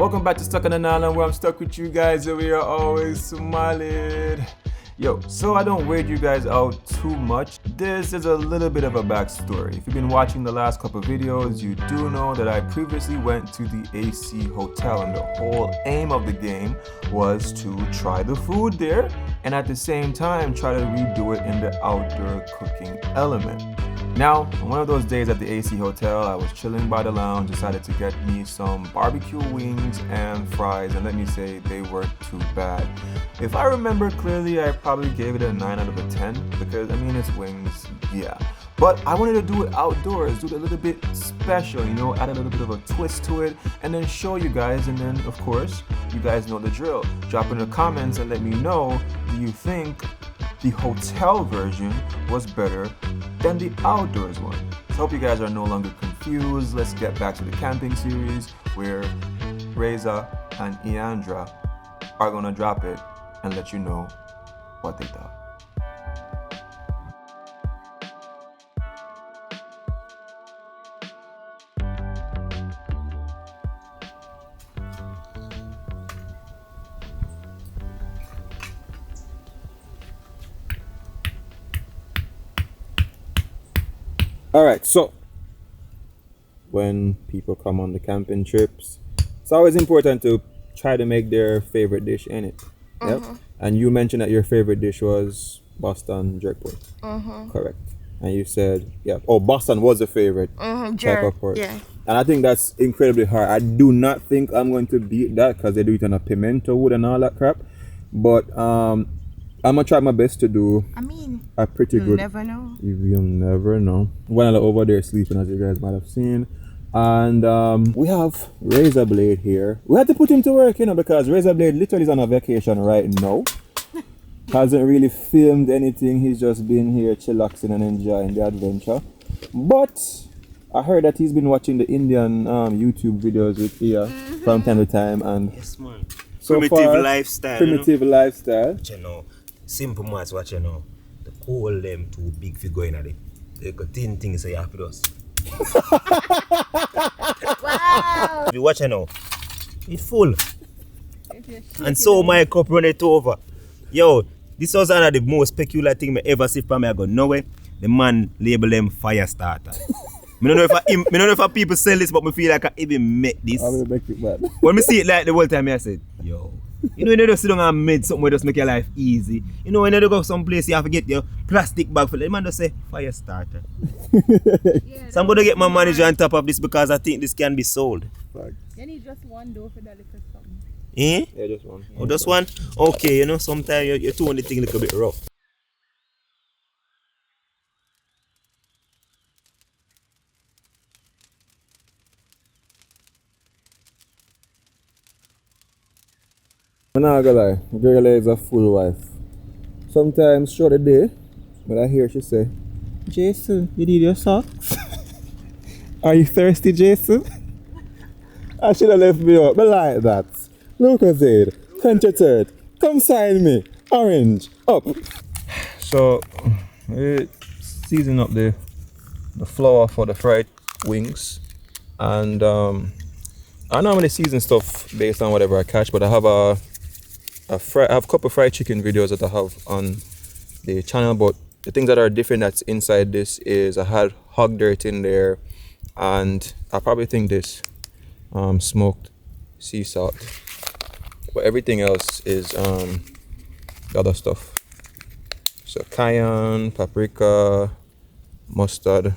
Welcome back to Stuck on an Island, where I'm stuck with you guys and we are always smiling. Yo, so I don't weird you guys out too much. This is a little bit of a backstory. If you've been watching the last couple videos, you do know that I previously went to the AC hotel and the whole aim of the game was to try the food there and at the same time try to redo it in the outdoor cooking element. Now, one of those days at the AC hotel, I was chilling by the lounge, decided to get me some barbecue wings and fries, and let me say they weren't too bad. If I remember clearly, I probably gave it a 9 out of a 10 because, I mean, it's wings, yeah. But I wanted to do it outdoors, do it a little bit special, you know, add a little bit of a twist to it, and then show you guys, and then, of course, you guys know the drill. Drop in the comments and let me know, do you think the hotel version was better than the outdoors one? So hope you guys are no longer confused. Let's get back to the camping series where Reza and Iandra are gonna drop it and let you know what they thought. Alright, so when people come on the camping trips, it's always important to try to make their favorite dish in it. Yep. And you mentioned that your favorite dish was Boston jerk pork. Correct. And you said, yeah, oh, Boston was the favorite type of pork. Yeah. And I think that's incredibly hard. I do not think I'm going to beat that because they do it on a pimento wood and all that crap. But I'm gonna try my best to do a pretty good. You'll never know. You'll never know. When I'm over there sleeping, as you guys might have seen. And we have Razor Blade here. We had to put him to work, you know, because Razor Blade literally is on a vacation right now. Hasn't really filmed anything. He's just been here chillaxing and enjoying the adventure. But I heard that he's been watching the Indian YouTube videos with Ia from time to time. And yes, man. So primitive lifestyle. Primitive lifestyle. You know, simple maths, what you know. The coal them too big for going at it. The thin things say happy to us. Wow! If you watch it now, it's full. And so my cup run it over. Yo, this was one of the most peculiar thing I ever see from me. I go, no way. The man label them fire starter. I don't know if people sell this, but I feel like I even make this. I will make it bad. When I see it like the whole time, I said, yo. You know, when you just sit down and make something where just make your life easy. You know, when you go someplace, you have to get your plastic bag for it. The man just say, fire starter. Yeah, so I'm going to get my manager on top of this because I think this can be sold. You need just one door for that little something. Eh? Yeah, just one. Oh, just one? Okay, you know, sometimes you're doing the thing a little bit rough. I'm not gonna lie, girl is a full wife. Sometimes throughout the day, when I hear she say, Jason, you need your socks? Are you thirsty, Jason? I should have left me up, but like that. Look at it, 23rd, come sign me, orange, up. So, we season up the flour for the fried wings. And I normally season stuff based on whatever I catch, but I have I have a couple of fried chicken videos that I have on the channel, but the things that are different that's inside this is I had hog dirt in there, and I probably think this smoked sea salt, but everything else is the other stuff. So cayenne, paprika, mustard,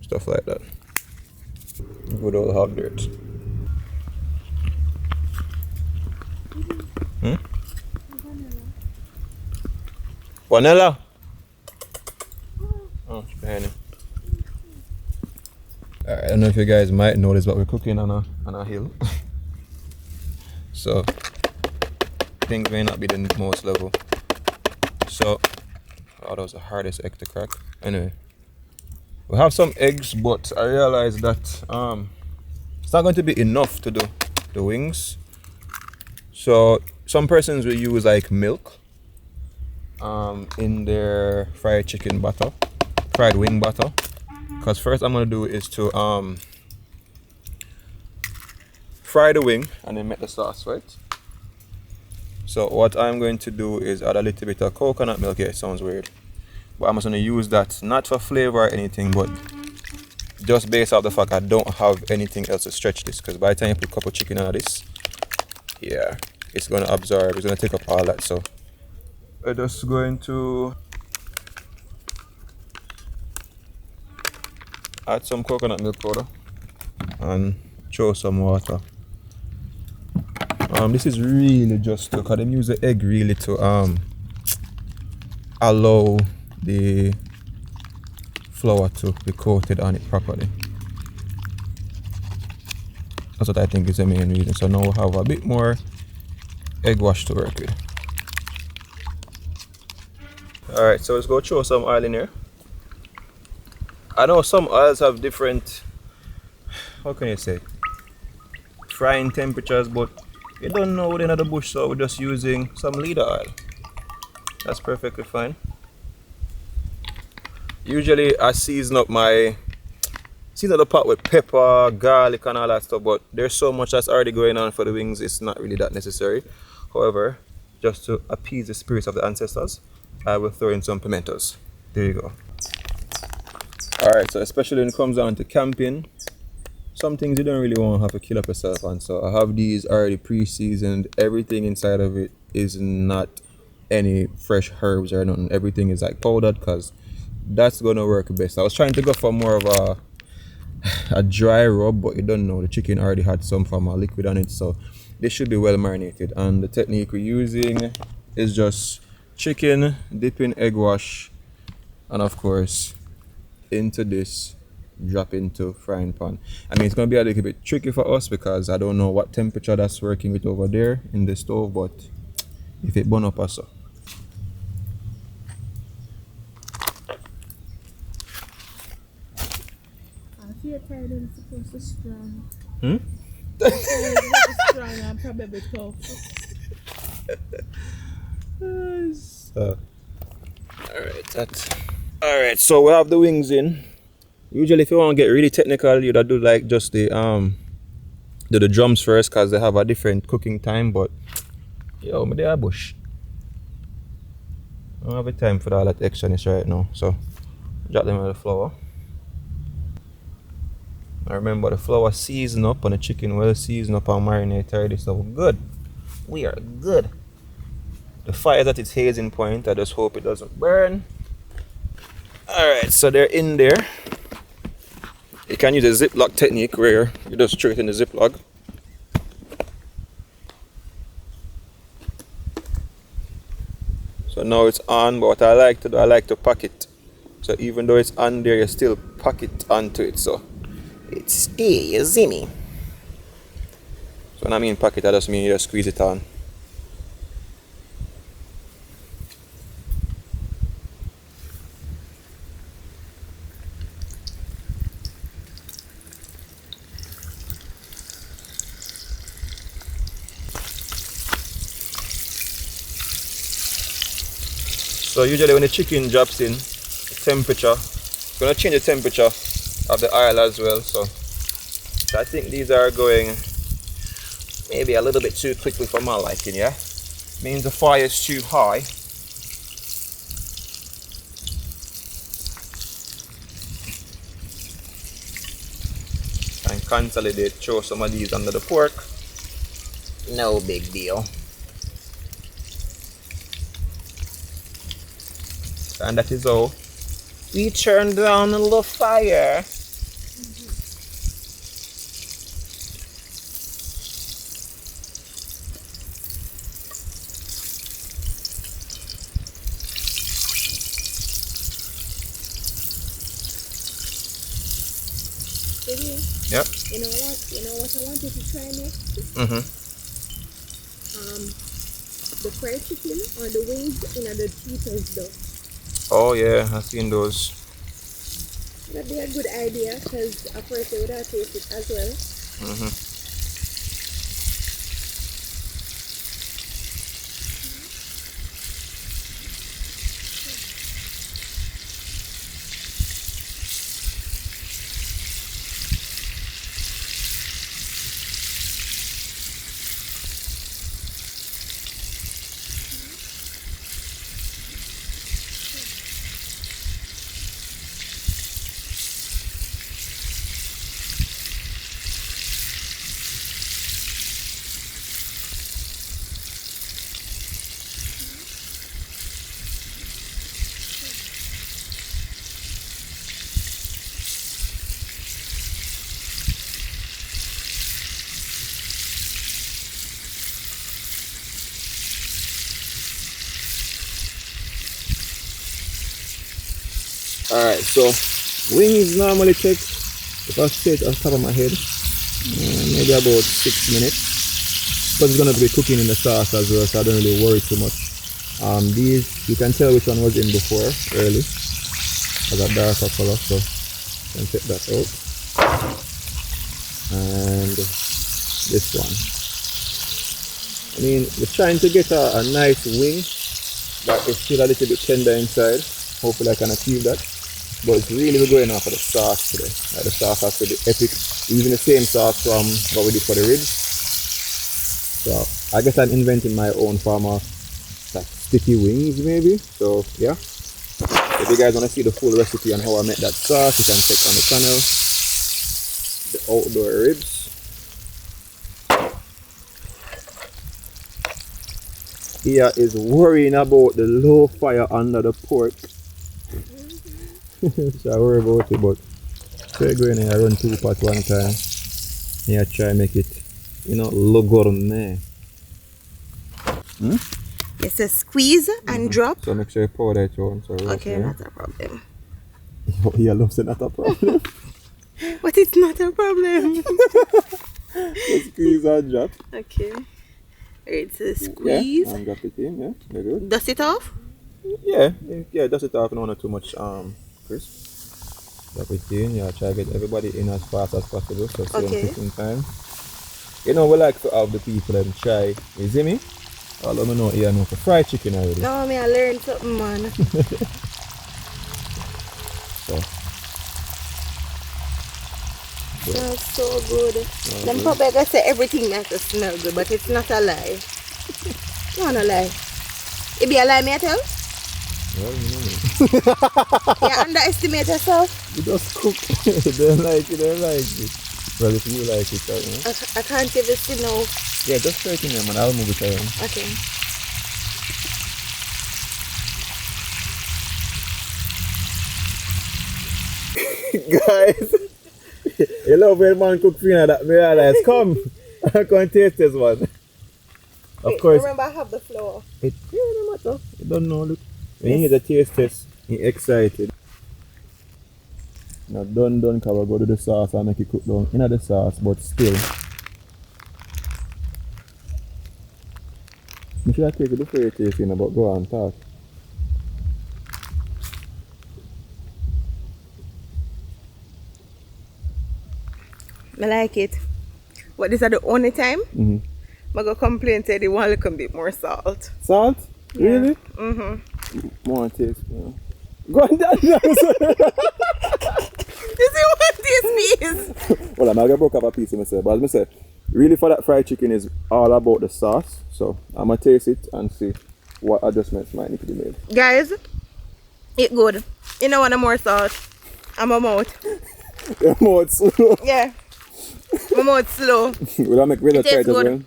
stuff like that. Good old hog dirt. Vanilla? Oh, it's behind him. I don't know if you guys might notice, but we're cooking on a hill. So things may not be the most level. So, oh, that was the hardest egg to crack. Anyway, we have some eggs, but I realized that it's not going to be enough to do the wings. So some persons will use like milk in their fried chicken batter, fried wing batter. Because first I'm gonna do is to fry the wing and then make the sauce, right? So what I'm going to do is add a little bit of coconut milk. Yeah, it sounds weird, but I'm just going to use that not for flavor or anything, but just based off the fact I don't have anything else to stretch this, because by the time you put a couple chicken out of this, yeah, it's going to absorb, it's going to take up all that. So I'm just going to add some coconut milk powder and throw some water. This is really just to, because them use the egg really to allow the flour to be coated on it properly. That's what I think is the main reason. So now we have a bit more egg wash to work with. Alright, so let's go throw some oil in here. I know some oils have different, how can you say, frying temperatures, but you don't know within the bush, so we're just using some leader oil. That's perfectly fine. Usually I season up the pot with pepper, garlic and all that stuff, but there's so much that's already going on for the wings, it's not really that necessary. However, just to appease the spirits of the ancestors, I will throw in some pimentos. There you go. Alright, so especially when it comes down to camping, some things you don't really want to have to kill up yourself on. So I have these already pre-seasoned. Everything inside of it is not any fresh herbs or nothing. Everything is like powdered, because that's gonna work best. I was trying to go for more of a dry rub, but you don't know, the chicken already had some form of liquid on it, so this should be well marinated. And the technique we're using is just chicken, dip in egg wash, and of course into this, drop into frying pan. I mean, it's gonna be a little bit tricky for us because I don't know what temperature that's working with over there in the stove, but if it burn up also. I feel tired and supposed to strong. Strong and probably tough. So, alright, so we have the wings in. Usually if you want to get really technical, you'd do like just the do the drums first, because they have a different cooking time, but yo, me there bush. I don't have a time for all that extraness right now, so drop them in the flour. I remember the flour seasoned up and the chicken well seasoned up and marinated already, so we're good. We are good. The fire is at its hazing point. I just hope it doesn't burn. Alright, so they're in there. You can use a ziplock technique where you just throw it in the ziplock. So now it's on, but what I like to do, I like to pack it. So even though it's on there, you still pack it onto it, so it stays in me. So when I mean pack it, I just mean you just squeeze it on. So usually when the chicken drops in, the temperature, it's going to change the temperature of the oil as well. So I think these are going maybe a little bit too quickly for my liking, yeah? Means the fire is too high. And consolidate, throw some of these under the pork. No big deal. And that is all. We turn down a little fire. Yep. You know what I wanted to try next? The fried chicken or the wings in the Cheetos dough. Oh yeah, I've seen those. That'd be a good idea, because of course they would have tasted it as well. Alright, so wings normally take, if I say it off the top of my head, maybe about 6 minutes. But it's gonna be cooking in the sauce as well, so I don't really worry too much. These, you can tell which one was in before, early. I got darker color, so you can take that out. And this one. I mean, we're trying to get a nice wing that is still a little bit tender inside. Hopefully I can achieve that. But it's really we're going off of the sauce today. Like the sauce has to be epic. Using the same sauce from what we did for the ribs. So I guess I'm inventing my own form of like sticky wings maybe. So yeah. If you guys want to see the full recipe on how I make that sauce, you can check on the channel. The outdoor ribs. Here is worrying about the low fire under the pork. So I worry about it, but so going in, I run 2 pots one time. And I try make it, you know, look gourmet. Yes, a squeeze and drop. So make sure you pour that on. So Okay, not a problem. You love saying not a problem. But it's not a problem. So squeeze and drop. Okay. It's a squeeze. Yeah, and drop it in, yeah, very good. Dust it off? Yeah, dust it off, and not too much crisp. Drop it in, yeah, try to get everybody in as fast as possible, so same cooking time. You know, we like to have the people and try, you see me? All of me know here know for fried chicken already. No, I learned something, man. So. That's so good. Them probably gonna say everything makes to smell good, but it's not a lie. Not a lie. It be a lie, me I tell? Well, you know me. You underestimate yourself? You just cook. They don't like it, they like it. Well, if you like it, you know. I can't even see now. Yeah, just try it in there, man. I'll move it around. Okay. Guys, you love when man cook for that me realize. Come, I can taste this one. Of course. Remember I have the flour. It don't matter. You don't know, look. When you hear the taste test, you're excited. Now done, because we go to the sauce and make it cook down in the sauce, but still. You should have taken it before you taste it, but go on, talk. I like it. But this is the only time I'm going to complain say they want a little bit more salt. Salt? Yeah. Really? More taste. Yeah. Go on down. You see what this means? Well, I'm going to broke up a piece of myself. But as I said, really for that fried chicken is all about the sauce. So I'm going to taste it and see what adjustments might need to be made. Guys, it's good. You know what, more salt. And my mouth. Your mouth slow. Yeah. My mouth slow. Will I make really tight as well?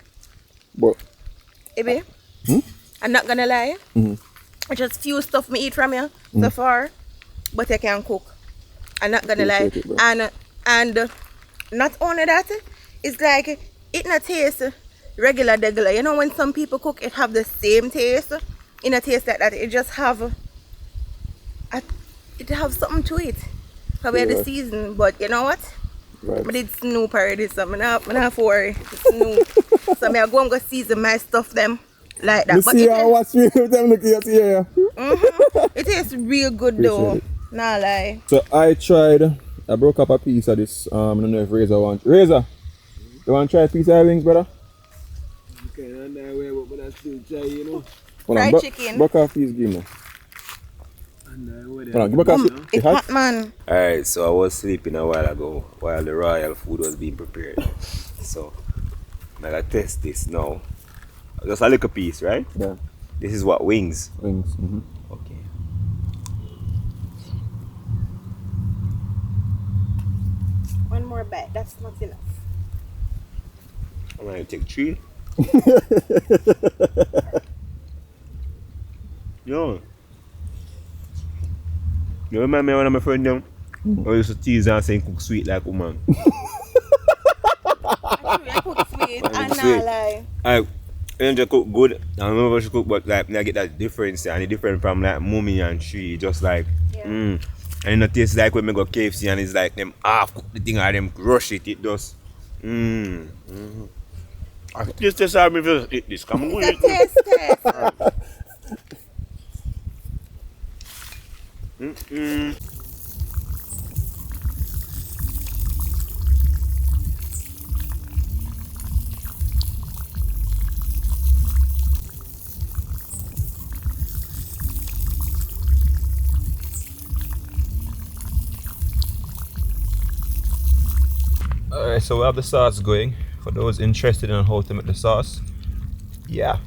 But Ibi, I'm not gonna lie. It's just few stuff me eat from you so far, but I can cook. I'm not gonna lie. And not only that, it's like it not taste regular. You know when some people cook, it have the same taste. It not taste like that. It just have something to it. Probably the season, but you know what? right. I did Snoop already, so I'm not worry. Snoop. So I'm going to season my stuff them like that. You but see how what's real with them looking at here. It tastes real good though. Nah lie. So I broke up a piece of this. I don't know if Razor wants. Razor, you want to try a piece of wings, brother? Okay, I'm not aware, but I still try, you know. Fried chicken. Broke off piece, give me. It's hot, man. Alright, so I was sleeping a while ago while the royal food was being prepared. So I'm gonna test this now. Just a little piece, right? Yeah. This is what wings. Wings. Okay. One more bite, that's not enough. I'm gonna take 3. Yo. You remember me when I'm a friend them? I used to tease and say cook sweet like woman. Actually, I cook sweet and not lie. I just cook good. I remember she cook, but like I get that difference and it's different from like mommy and she just like And you know, taste like when I go KFC and it's like them half cook the thing or them rush it, it does. I taste how me just eat this. Come on, It's a taste. Alright, so we have the sauce going. For those interested in how to make the sauce, yeah,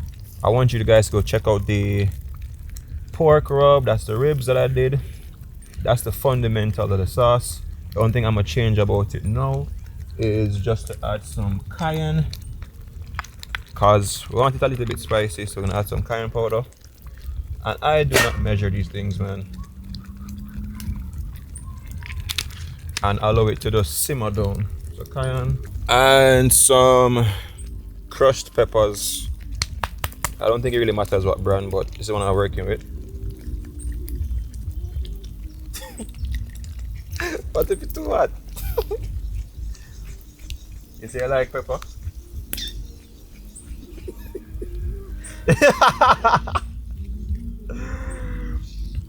I want you guys to go check out the pork rub. That's the ribs that I did. That's the fundamental of the sauce. The only thing I'm gonna change about it now is just to add some cayenne, because we want it a little bit spicy, so we're gonna add some cayenne powder. And I do not measure these things, man, and allow it to just simmer down. So cayenne and some crushed peppers. I don't think it really matters what brand, but this is the one I'm working with. What if it's too hot? You say I like pepper?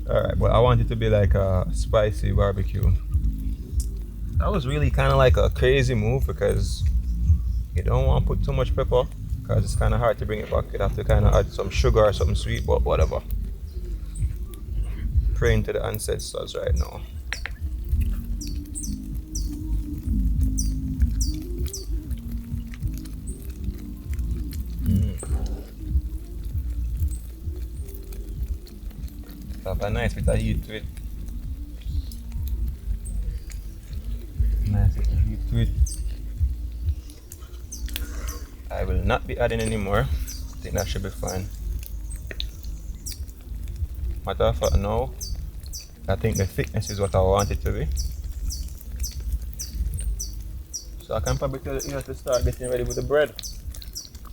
Alright, but I want it to be like a spicy barbecue. That was really kind of like a crazy move because you don't want to put too much pepper because it's kind of hard to bring it back. You'd have to kind of add some sugar or something sweet, but whatever. Praying to the ancestors right now. Have a nice bit of heat to it. Nice bit of heat to it. I will not be adding any more. I think that should be fine. Matter of fact, now I think the thickness is what I want it to be. So I can probably tell you to start getting ready with the bread.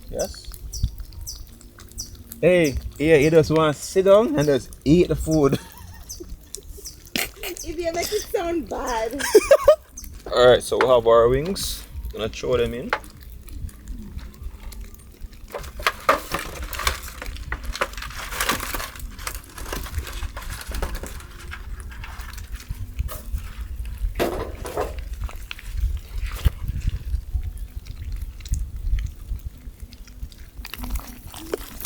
Yes? Hey, yeah, you just want to sit down and just eat the food. If you make it sound bad. Alright, so we have our wings. Gonna throw them in.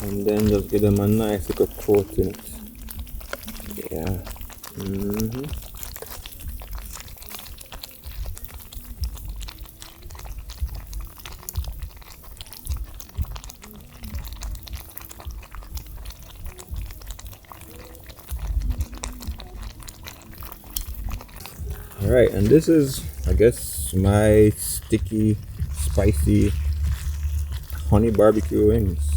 And then just give them a nice little coat in it. Yeah. Alright, and this is, I guess, my sticky, spicy honey barbecue wings.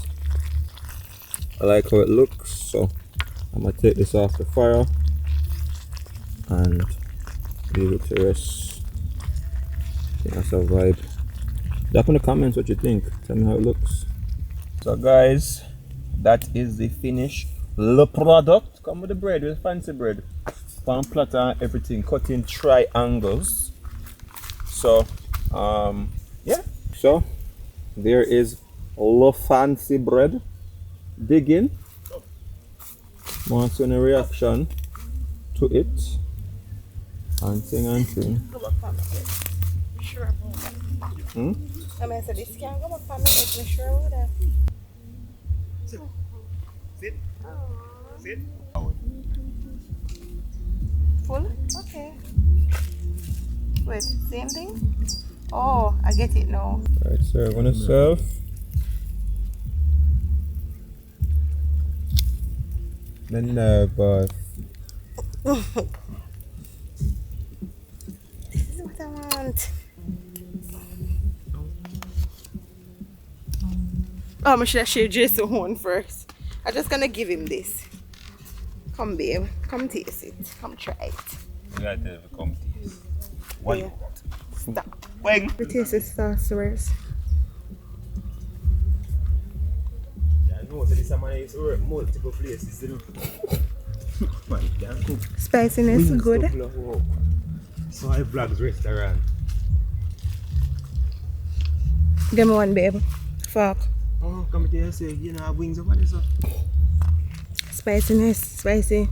I like how it looks, so I'm gonna take this off the fire and leave it to rest. I think that's a vibe. Drop in the comments what you think. Tell me how it looks. So guys, that is the finished product. Come with the bread, with fancy bread. Pan platter and everything, cut in triangles. So yeah, so there is fancy bread. Dig in. Want to see a reaction to it. And thing. Sure. I mean, so this can't go back for me, but I'm sure would have. Sit. Sit. Full? Okay. Wait, same thing? Oh, I get it now. Alright, so I'm gonna serve. The nervous. This is what I want. Oh, I should have shared Jason one first. I'm just gonna give him this. Come, babe. Come taste it. Come try it. You gotta come taste. What? Yeah. Stop. Wing. The taste is sorcerers. Yeah, I know, so this man is work multiple places, you know. Man, can cook. Spiciness good. Soai Vlogs restaurant. Give me one, babe. Fuck. Oh, come here, say, you know, have wings over there, so. Spiciness, spicy.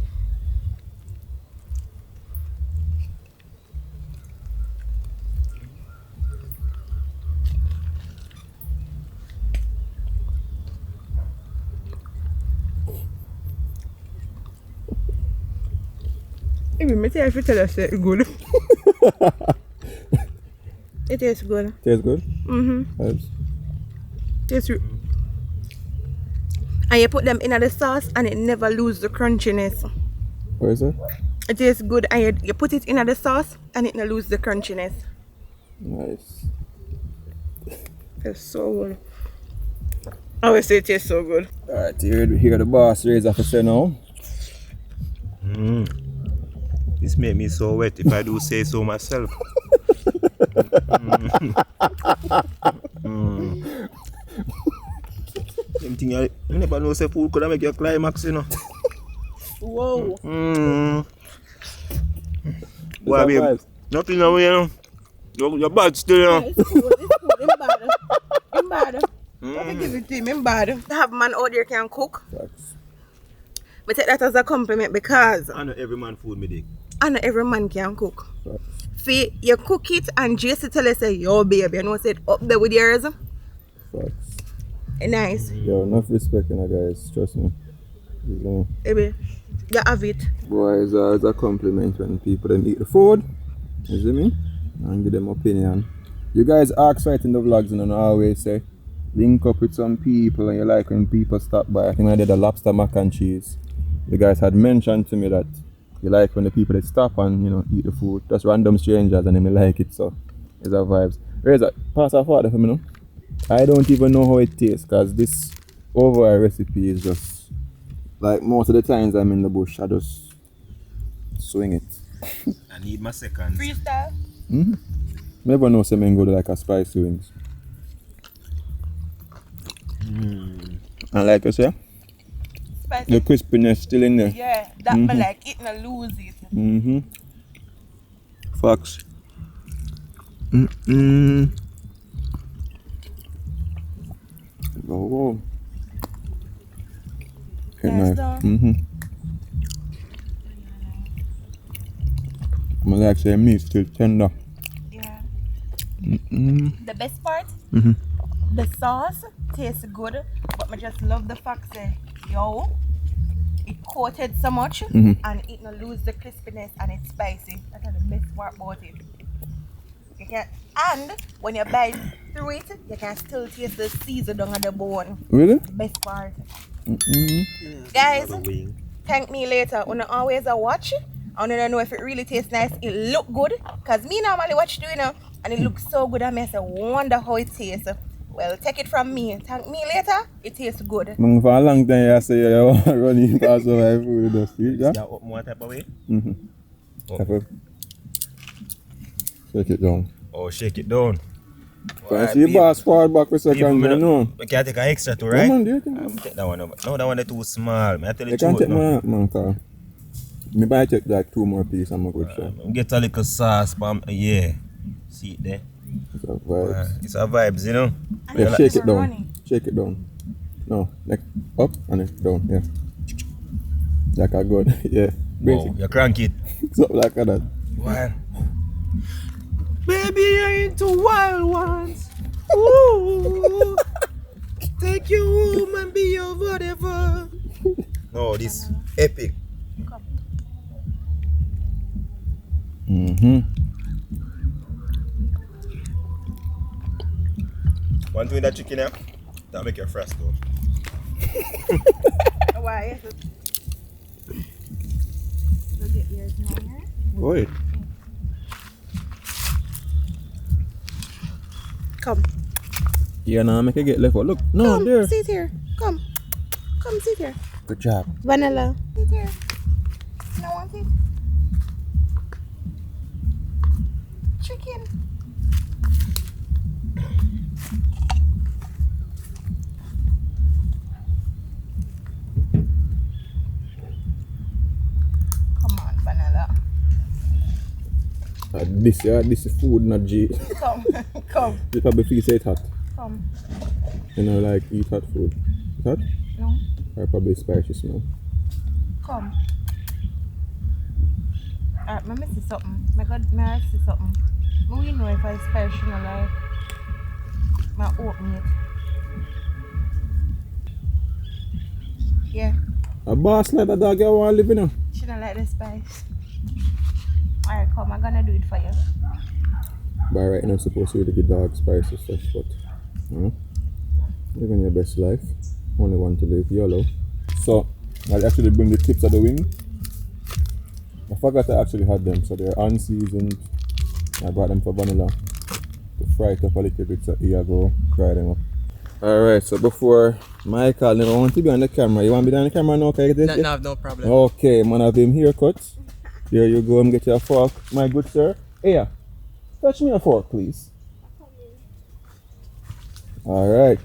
Even me tell you tell us it's good. It tastes good. Tastes good? Mm-hmm. Tastes and you put them in the sauce and it never lose the crunchiness. What is it? It tastes good and you put it in the sauce and it never lose the crunchiness. Nice. It's so good. I always say it tastes so good. Alright, you hear the boss raise off say now. This make me so wet if I do say so myself. Same thing, I never know say food could make you climax, you know. Whoa. Boy, babe, nothing away, you know. You're bad still, you know. It's cool. I'm bad. I'm bad. Don't give it to him. I'm bad. To have man out there can cook. Facts. But take that as a compliment because I know every man food me dig. I know every man can cook. Facts. See, you cook it and JC tell you say, yo baby, you know say it up there with yours. Facts. Nice. Yo, enough respect, you know, guys. Trust me. You know. Baby, you have it. Boy, it's a compliment when people them eat the food. You see me? And give them opinion. You guys ask right in the vlogs, and I always say, link up with some people, and you like when people stop by. I think I did a lobster mac and cheese. You guys had mentioned to me that you like when the people that stop and, you know, eat the food. Just random strangers, and they like it, so it's a vibes. Razor, pass off water for me now. I don't even know how it tastes, because this overall recipe is just like most of the times I'm in the bush, I just swing it. I need my seconds. Freestyle. Never know something good like a spicy wings. And like I say, Spicy. the crispiness still in there. Yeah, that me like it and lose it. Facts. Whoa. Okay, Nice, nice. though. I'm like say meat still tender. Yeah. The best part, the sauce tastes good, but I just love the fact that yo, it coated so much and it not lose the crispiness and it's spicy. That's the best part about it. You can, and when you bite through it, you can still taste the season on the bone. Really? Best part. Guys, thank me later. When I always watch, I don't know if it really tastes nice. It look good, cause me normally watch doing it and it looks so good. I may say, wonder how it tastes. Well, take it from me. Thank me later. It tastes good. For a long time, I say you want to run in past my food in the street, yeah? Yeah, up more type of way? Shake it down. Oh, shake it down. Can I see your boss forward back for a second? No. We can take an extra too, right? Yeah, man, do you think? I'm take that one over. No, that one is too small. I tell you You the can truth take now. man, car. Maybe I take like 2 more pieces and I'm good, sure. Get a little sauce, yeah. See it there? It's a vibes. It's a vibes, you know? Yeah, shake it down. Running. Shake it down. No, like up and then down, yeah. Like a good, yeah. Wow, you crank it. Something like that. Wild. Baby, you're into wild ones. Ooh. Take you home and be your whatever. No, this epic. Want to eat that chicken, yeah? That'll make you fresh though. Why? Go get yours now, yeah? Wait. Come. Yeah, now make it get left out. Look, no, Come, there. sit here. Come. Come, sit here. Good job. Vanilla. Sit here. No one sit. Chicken. This is food, not G. Come, come, You probably feel say it hot. come. You know, like eat hot food. It's hot? No, Or probably spicy smell. come. Alright, I miss something. My God, I see something. We know if I spicy or like my open it. Yeah, A boss like a dog you want to live in now. she don't like the spice. Alright, come, I'm gonna do it for you. By right now, supposed to give dog spicy stuff, but living your best life. Only want to live YOLO. So, I'll actually bring the tips of the wing. I forgot I actually had them, so they're unseasoned. I brought them for vanilla to fry it up a little bit, so here I go, fry them up. Alright, so before Michael never want to be on the camera. You want to be on the camera now? Can I get this? No problem. Okay, man, have him haircut. Here you go, and get your fork, my good sir. Here, touch me a fork, please. Alright.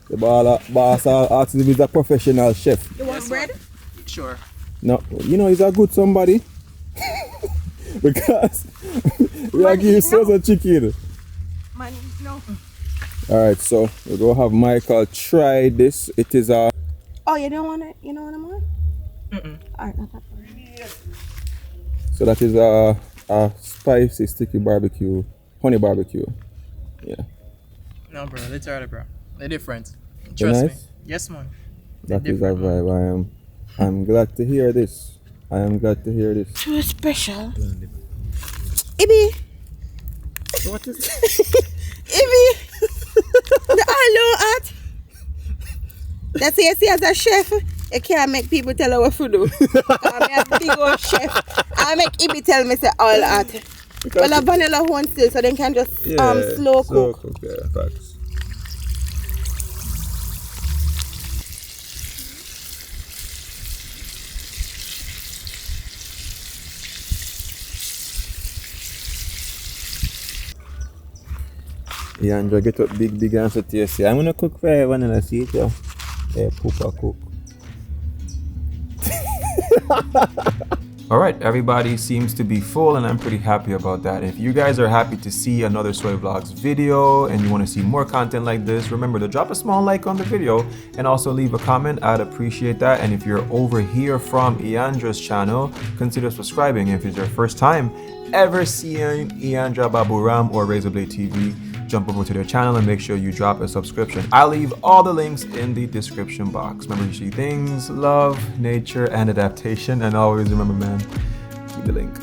The boss asked if he's a professional chef. You want bread? Sure. No, you know he's a good somebody. Because we are giving sauce and chicken. Man, no. Alright, so we're going to have Michael try this. It is a... Oh, you don't want it? You don't want it more? Alright, not that one. So that is a spicy sticky barbecue, honey barbecue. Yeah. No, bro. Literally, bro. They're different. They're Trust me. nice? Yes, man. That is a vibe. I'm glad to hear this. I am glad to hear this. Too special. Ibby. What is it? Ibby. The hello art. That's what you see as a chef. You can't make people tell her what to do. I'm a big old chef. I make Ibby tell me say all art. Well, a vanilla one still, so they can just slow cook. Yeah, facts. Yeah, Andrew, get up big answer to you. Say, I'm gonna cook for you vanilla, see it, yo. Yeah, cook. Alright, everybody seems to be full and I'm pretty happy about that. If you guys are happy to see another Soai Vlogs video and you want to see more content like this, remember to drop a small like on the video and also leave a comment. I'd appreciate that. And if you're over here from Iandra's channel, consider subscribing. If it's your first time ever seeing Iandra Baburam or Razorblade TV, jump over to their channel and make sure you drop a subscription. I'll leave all the links in the description box. Remember to see things, love, nature, and adaptation. And always remember, man, keep the link.